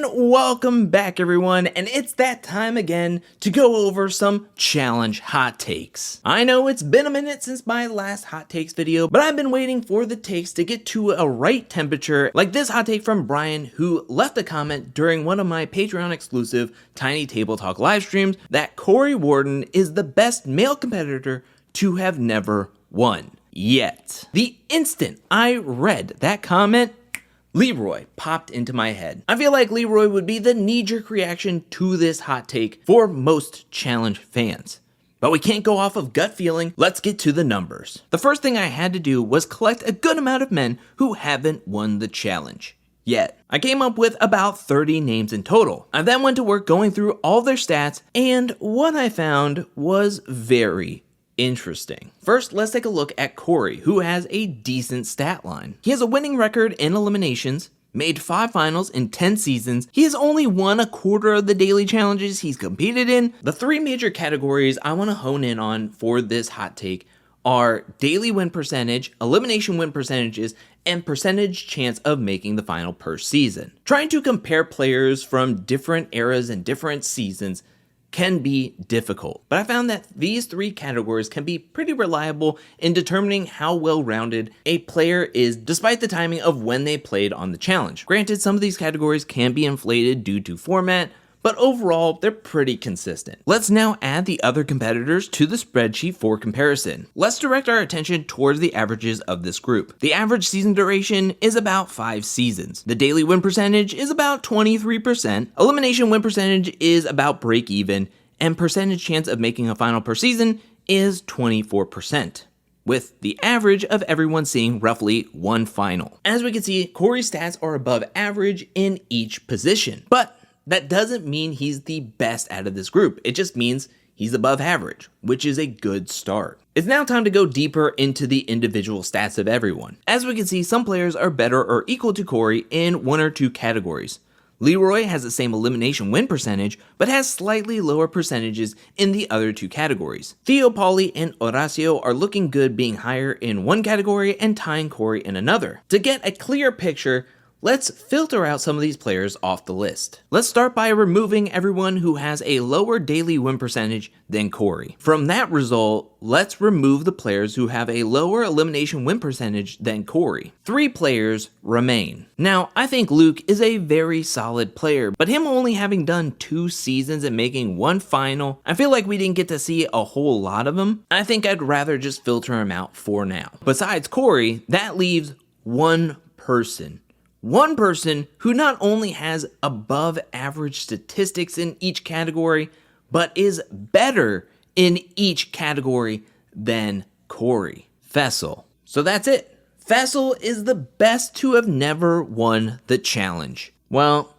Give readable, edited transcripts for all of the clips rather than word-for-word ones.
And welcome back everyone, and it's that time again to go over some challenge hot takes. I know it's been a minute since my last hot takes video, but I've been waiting for the takes to get to a right temperature, like this hot take from Brian, who left a comment during one of my Patreon exclusive Tiny Table Talk live streams that Cory W is the best male competitor to have never won yet. The instant I read that comment, Leroy popped into my head. I feel like Leroy would be the knee-jerk reaction to this hot take for most challenge fans. But we can't go off of gut feeling, let's get to the numbers. The first thing I had to do was collect a good amount of men who haven't won the challenge yet. I came up with about 30 names in total. I then went to work going through all their stats, and what I found was very interesting. First, let's take a look at Cory, who has a decent stat line. He has a winning record in eliminations, made 5 finals in 10 seasons. He has only won a quarter of the daily challenges he's competed in. The 3 major categories I want to hone in on for this hot take are daily win percentage, elimination win percentages, and percentage chance of making the final per season. Trying to compare players from different eras and different seasons can be difficult, but I found that these 3 categories can be pretty reliable in determining how well-rounded a player is despite the timing of when they played on the challenge. Granted, some of these categories can be inflated due to format, but overall, they're pretty consistent. Let's now add the other competitors to the spreadsheet for comparison. Let's direct our attention towards the averages of this group. The average season duration is about 5 seasons. The daily win percentage is about 23%. Elimination win percentage is about break even, and percentage chance of making a final per season is 24%. With the average of everyone seeing roughly 1 final. As we can see, Cory's stats are above average in each position, but that doesn't mean he's the best out of this group. It just means he's above average, which is a good start. It's now time to go deeper into the individual stats of everyone. As we can see, some players are better or equal to Cory in 1 or 2 categories. Leroy has the same elimination win percentage, but has slightly lower percentages in the other 2 categories. Theo, Pauly, and Horacio are looking good being higher in 1 category and tying Cory in another. To get a clear picture, let's filter out some of these players off the list. Let's start by removing everyone who has a lower daily win percentage than Cory. From that result, let's remove the players who have a lower elimination win percentage than Cory. 3 players remain. Now, I think Luke is a very solid player, but him only having done 2 seasons and making 1 final, I feel like we didn't get to see a whole lot of him. I think I'd rather just filter him out for now. Besides Cory, that leaves one person who not only has above average statistics in each category, but is better in each category than Cory. Fessel. So that's it. Fessel is the best to have never won the challenge. Well,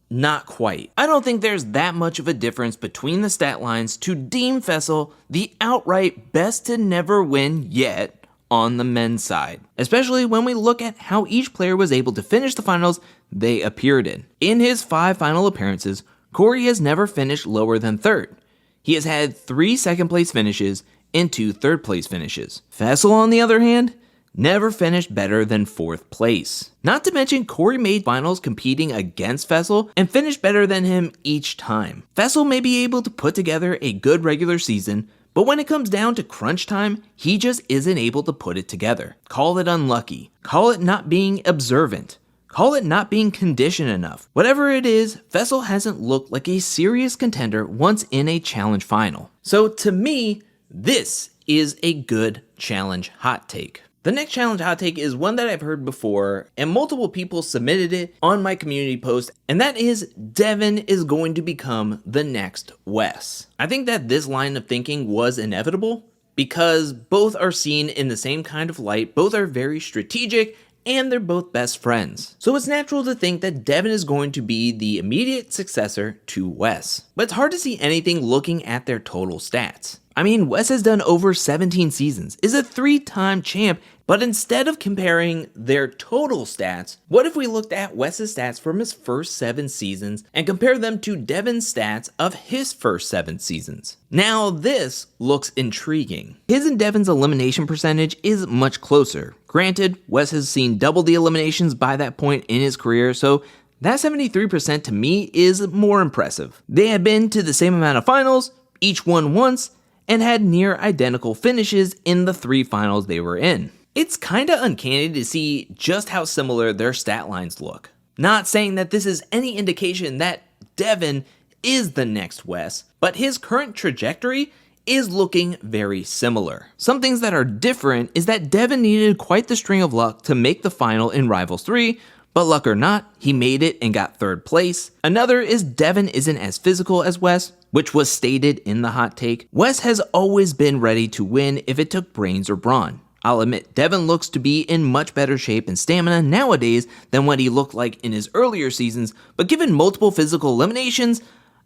not quite. I don't think there's that much of a difference between the stat lines to deem Fessel the outright best to never win yet on the men's side, especially when we look at how each player was able to finish the finals they appeared in. In his 5 final appearances, Cory has never finished lower than 3rd. He has had 3 second place finishes and 2 third place finishes. Fessel, on the other hand, never finished better than 4th place. Not to mention, Cory made finals competing against Fessel and finished better than him each time. Fessel may be able to put together a good regular season, but when it comes down to crunch time, he just isn't able to put it together. Call it unlucky. Call it not being observant. Call it not being conditioned enough. Whatever it is, Fessel hasn't looked like a serious contender once in a challenge final. So to me, this is a good challenge hot take. The next challenge hot take is one that I've heard before, and multiple people submitted it on my community post, and that is Devin is going to become the next Wes. I think that this line of thinking was inevitable because both are seen in the same kind of light, both are very strategic, and they're both best friends. So it's natural to think that Devin is going to be the immediate successor to Wes. But it's hard to see anything looking at their total stats. I mean, Wes has done over 17 seasons, is a 3-time champ, but instead of comparing their total stats, what if we looked at Wes's stats from his first 7 seasons and compared them to Devin's stats of his first 7 seasons? Now this looks intriguing. His and Devin's elimination percentage is much closer. Granted, Wes has seen double the eliminations by that point in his career, so That 73% to me is more impressive. They have been to the same amount of finals, each won once, and had near identical finishes in the 3 finals they were in. It's kinda uncanny to see just how similar their stat lines look. Not saying that this is any indication that Devin is the next Wes, but his current trajectory is looking very similar. Some things that are different is that Devin needed quite the string of luck to make the final in Rivals 3, but luck or not, he made it and got 3rd place. Another is Devin isn't as physical as Wes, which was stated in the hot take. Wes has always been ready to win if it took brains or brawn. I'll admit, Devin looks to be in much better shape and stamina nowadays than what he looked like in his earlier seasons, but given multiple physical eliminations,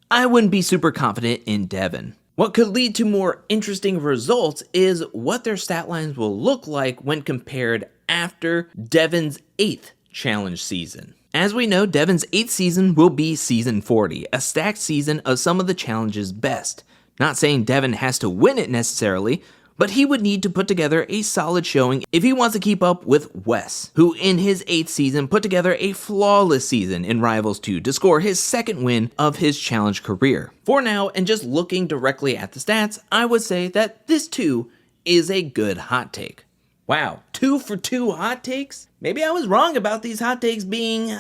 I wouldn't be super confident in Devin. What could lead to more interesting results is what their stat lines will look like when compared after Devin's 8th challenge season. As we know, Devin's 8th season will be season 40, a stacked season of some of the challenge's best. Not saying Devin has to win it necessarily, but he would need to put together a solid showing if he wants to keep up with Wes, who in his 8th season put together a flawless season in Rivals 2 to score his 2nd win of his challenge career. For now, and just looking directly at the stats, I would say that this too is a good hot take. Wow, 2 for 2 hot takes? Maybe I was wrong about these hot takes being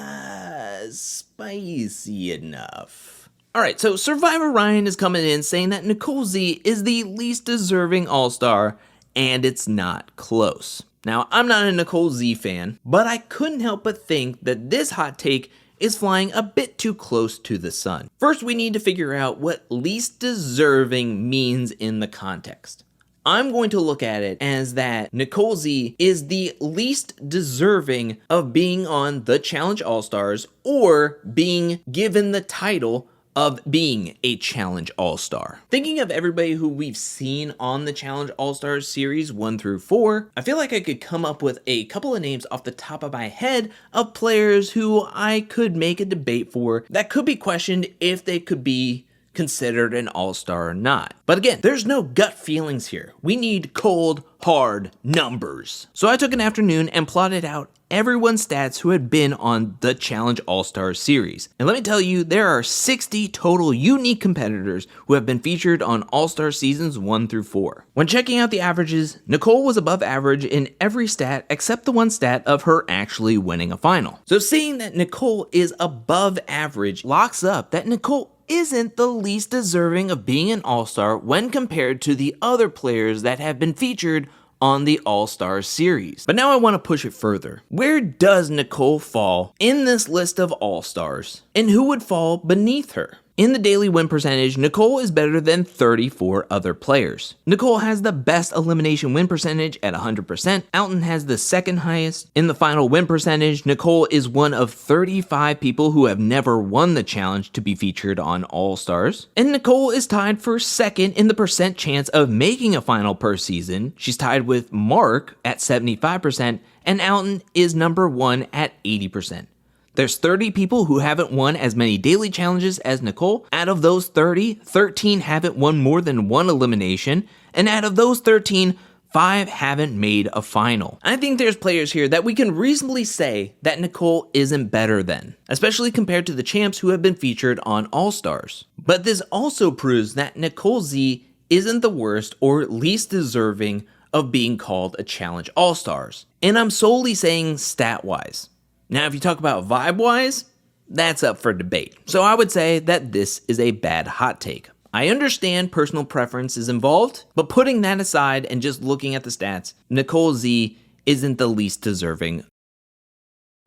spicy enough. Alright, so Survivor Ryan is coming in saying that Nicole Z is the least deserving All-Star, and it's not close. Now, I'm not a Nicole Z fan, but I couldn't help but think that this hot take is flying a bit too close to the sun. First, we need to figure out what least deserving means in the context. I'm going to look at it as that Nicole Z is the least deserving of being on the Challenge All-Stars or being given the title of being a Challenge All-Star. Thinking of everybody who we've seen on the Challenge All-Stars series 1 through 4, I feel like I could come up with a couple of names off the top of my head of players who I could make a debate for that could be questioned if they could be considered an all-star or not. But again, there's no gut feelings here. We need cold, hard numbers. So I took an afternoon and plotted out everyone's stats who had been on the Challenge All-Stars series. And let me tell you, there are 60 total unique competitors who have been featured on All-Star seasons 1 through 4. When checking out the averages, Nicole was above average in every stat except the one stat of her actually winning a final. So seeing that Nicole is above average locks up that Nicole isn't the least deserving of being an all-star when compared to the other players that have been featured on the All-Stars series. But now I want to push it further. Where does Nicole fall in this list of all-stars? And who would fall beneath her? In the daily win percentage, Nicole is better than 34 other players. Nicole has the best elimination win percentage at 100%. Alton has the 2nd highest. In the final win percentage, Nicole is one of 35 people who have never won the challenge to be featured on All-Stars. And Nicole is tied for 2nd in the percent chance of making a final per season. She's tied with Mark at 75%, and Alton is number 1 at 80%. There's 30 people who haven't won as many daily challenges as Nicole. Out of those 30, 13 haven't won more than 1 elimination, and out of those 13, 5 haven't made a final. I think there's players here that we can reasonably say that Nicole isn't better than, especially compared to the champs who have been featured on All-Stars. But this also proves that Nicole Z isn't the worst or least deserving of being called a Challenge All-Stars. And I'm solely saying stat-wise. Now, if you talk about vibe-wise, that's up for debate. So I would say that this is a bad hot take. I understand personal preference is involved, but putting that aside and just looking at the stats, Nicole Z isn't the least deserving.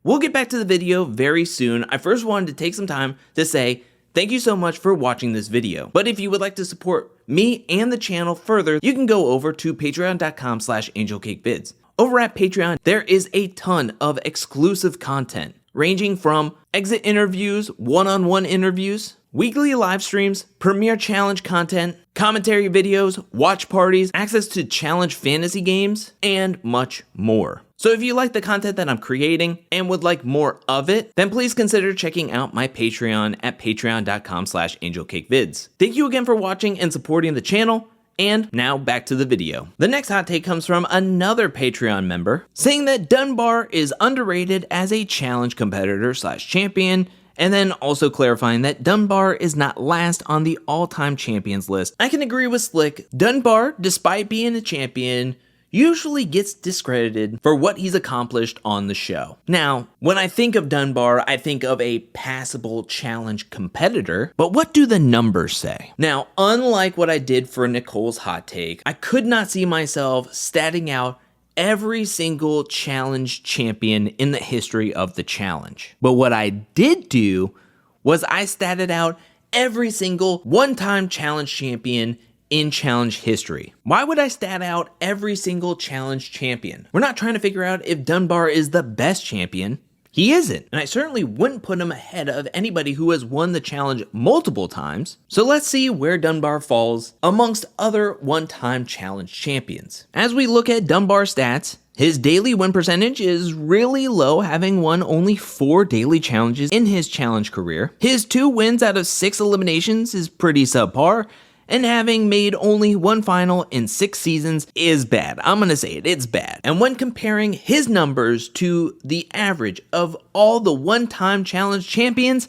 We'll get back to the video very soon. I first wanted to take some time to say thank you so much for watching this video. But if you would like to support me and the channel further, you can go over to patreon.com/angelcakevids. Over at Patreon, there is a ton of exclusive content, ranging from exit interviews, one-on-one interviews, weekly live streams, premiere challenge content, commentary videos, watch parties, access to challenge fantasy games, and much more. So if you like the content that I'm creating and would like more of it, then please consider checking out my Patreon at patreon.com/angelcakevids. Thank you again for watching and supporting the channel, And now back to the video. The next hot take comes from another Patreon member saying that Dunbar is underrated as a challenge competitor slash champion, and then also clarifying that Dunbar is not last on the all-time champions list. I can agree with Slick. Dunbar, despite being a champion, usually gets discredited for what he's accomplished on the show. Now, when I think of Dunbar, I think of a passable challenge competitor, but what do the numbers say? Now, unlike what I did for Nicole's hot take, I could not see myself statting out every single challenge champion in the history of the challenge. But what I did do was I statted out every single one-time challenge champion in challenge history. Why would I stat out every single challenge champion? We're not trying to figure out if Dunbar is the best champion. He isn't, and I certainly wouldn't put him ahead of anybody who has won the challenge multiple times. So let's see where Dunbar falls amongst other one-time challenge champions. As we look at Dunbar's stats, his daily win percentage is really low, having won only 4 daily challenges in his challenge career. His 2 wins out of 6 eliminations is pretty subpar, and having made only 1 final in 6 seasons is bad. I'm gonna say it, it's bad. And when comparing his numbers to the average of all the one-time challenge champions,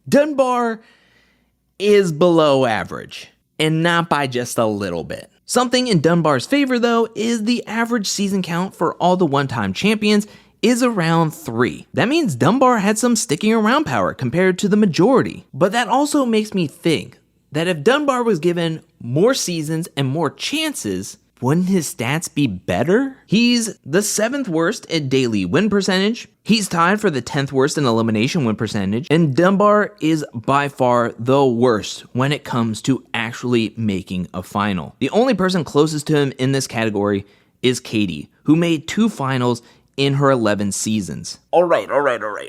Dunbar is below average, and not by just a little bit. Something in Dunbar's favor though is the average season count for all the one-time champions is around 3. That means Dunbar had some sticking around power compared to the majority. But that also makes me think that if Dunbar was given more seasons and more chances, wouldn't his stats be better? He's the 7th worst at daily win percentage. He's tied for the 10th worst in elimination win percentage. And Dunbar is by far the worst when it comes to actually making a final. The only person closest to him in this category is Katie, who made 2 finals in her 11 seasons. All right.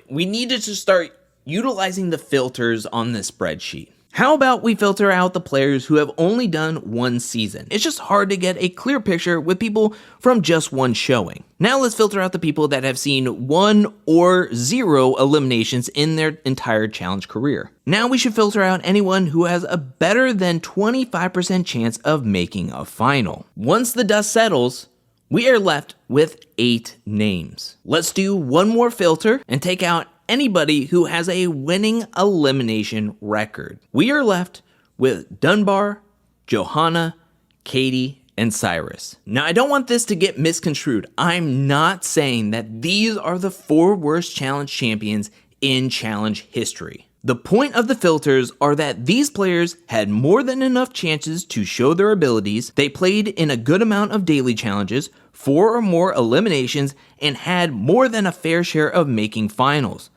We needed to start utilizing the filters on this spreadsheet. How about we filter out the players who have only done 1 season? It's just hard to get a clear picture with people from just 1 showing. Now let's filter out the people that have seen 1 or 0 eliminations in their entire challenge career. Now we should filter out anyone who has a better than 25% chance of making a final. Once the dust settles, we are left with 8 names. Let's do one more filter and take out anybody who has a winning elimination record. We are left with Dunbar, Johanna, Katie, and Cyrus. Now, I don't want this to get misconstrued. I'm not saying that these are the 4 worst challenge champions in challenge history. The point of the filters are that these players had more than enough chances to show their abilities, they played in a good amount of daily challenges, 4 or more eliminations, and had more than a fair share of making finals.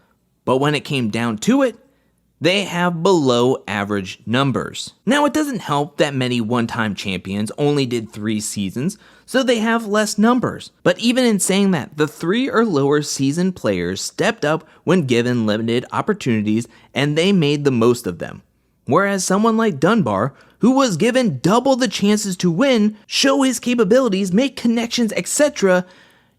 But when it came down to it, they have below average numbers. Now, it doesn't help that many one-time champions only did 3 seasons, so they have less numbers. But even in saying that, the 3 or lower season players stepped up when given limited opportunities and they made the most of them. Whereas someone like Dunbar, who was given double the chances to win, show his capabilities, make connections, etc.,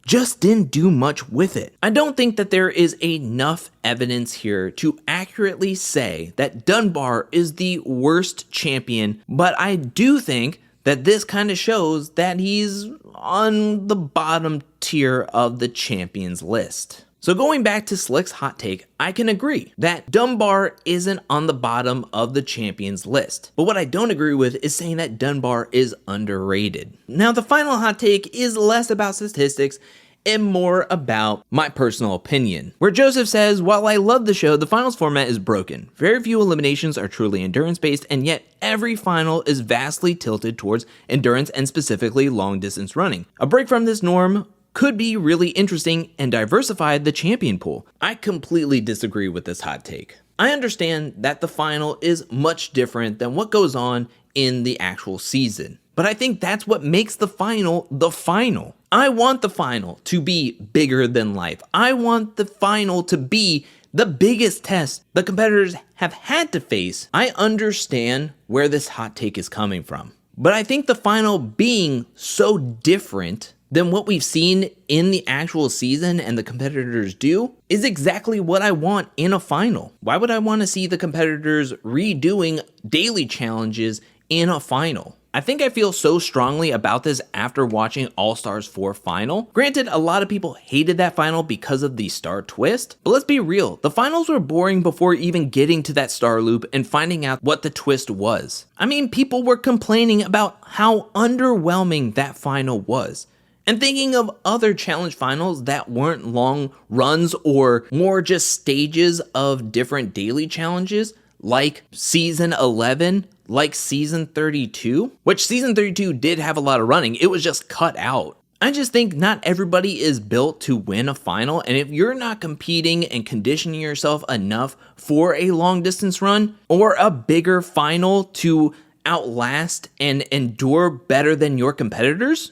just didn't do much with it. I don't think that there is enough evidence here to accurately say that Dunbar is the worst champion, but I do think that this kind of shows that he's on the bottom tier of the champions list. So going back to Slick's hot take, I can agree that Dunbar isn't on the bottom of the champions list. But what I don't agree with is saying that Dunbar is underrated. Now the final hot take is less about statistics and more about my personal opinion, where Joseph says, while I love the show, the finals format is broken. Very few eliminations are truly endurance-based, and yet every final is vastly tilted towards endurance and specifically long-distance running. A break from this norm could be really interesting and diversify the champion pool. I completely disagree with this hot take. I understand that the final is much different than what goes on in the actual season, but I think that's what makes the final the final. I want the final to be bigger than life. I want the final to be the biggest test the competitors have had to face. I understand where this hot take is coming from, but I think the final being so different than what we've seen in the actual season and the competitors do is exactly what I want in a final. Why would I want to see the competitors redoing daily challenges in a final? I think I feel so strongly about this after watching All-Stars 4 final. Granted, a lot of people hated that final because of the star twist, but let's be real, the finals were boring before even getting to that star loop and finding out what the twist was. I mean, people were complaining about how underwhelming that final was. And thinking of other challenge finals that weren't long runs or more just stages of different daily challenges, like season 11, like season 32, which season 32 did have a lot of running, it was just cut out. I just think not everybody is built to win a final, and if you're not competing and conditioning yourself enough for a long distance run or a bigger final to outlast and endure better than your competitors,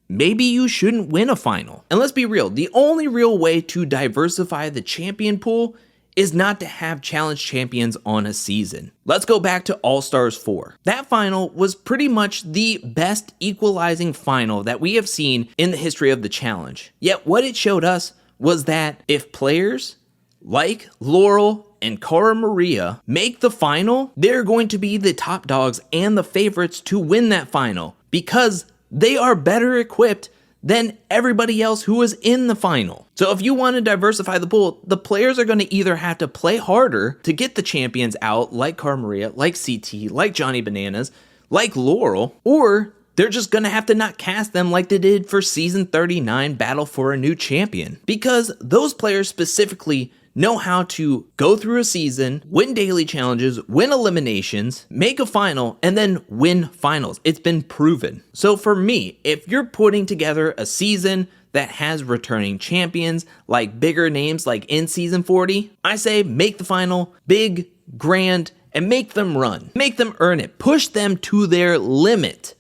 maybe you shouldn't win a final. And let's be real, the only real way to diversify the champion pool is not to have challenge champions on a season. Let's go back to All-Stars 4. That final was pretty much the best equalizing final that we have seen in the history of the challenge. Yet what it showed us was that if players like Laurel and Cara Maria make the final, they're going to be the top dogs and the favorites to win that final because they are better equipped than everybody else who was in the final. So if you want to diversify the pool, the players are going to either have to play harder to get the champions out, like Cara Maria, like CT, like Johnny Bananas, like Laurel, or they're just going to have to not cast them like they did for season 39 Battle for a New Champion. Because those players specifically know how to go through a season, win daily challenges, win eliminations, make a final, and then win finals. It's been proven. So for me, if you're putting together a season that has returning champions, like bigger names like in season 40, I say make the final big, grand, and make them run. Make them earn it. Push them to their limit.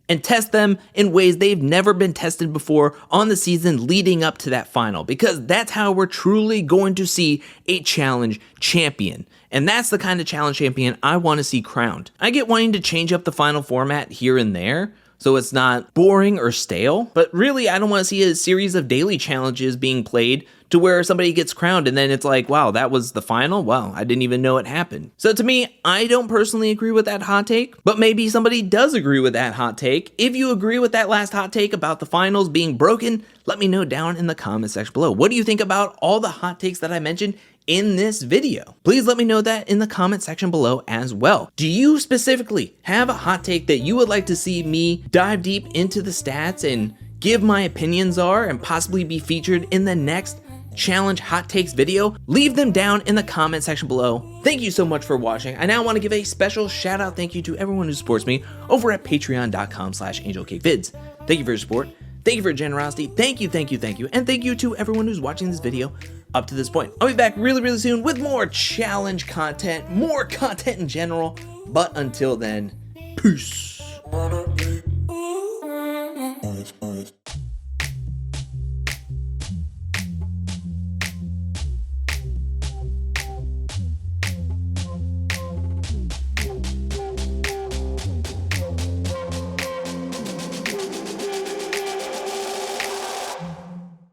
And test them in ways they've never been tested before on the season leading up to that final, because that's how we're truly going to see a challenge champion. And that's the kind of challenge champion I want to see crowned. I get wanting to change up the final format here and there, so it's not boring or stale, but really I don't want to see a series of daily challenges being played to where somebody gets crowned and then it's like, wow, that was the final? Wow, I didn't even know it happened. So to me, I don't personally agree with that hot take, but maybe somebody does agree with that hot take. If you agree with that last hot take about the finals being broken, let me know down in the comment section below. What do you think about all the hot takes that I mentioned in this video? Please let me know that in the comment section below as well. Do you specifically have a hot take that you would like to see me dive deep into the stats and give my opinions are and possibly be featured in the next challenge hot takes video? Leave them down in the comment section below. Thank you so much for watching. I now want to give a special shout out thank you to everyone who supports me over at patreon.com/angelcakevids. Thank you for your support. Thank you for your generosity. Thank you, thank you, thank you. And thank you to everyone who's watching this video up to this point. I'll be back really soon with more challenge content, more content in general. But until then, peace.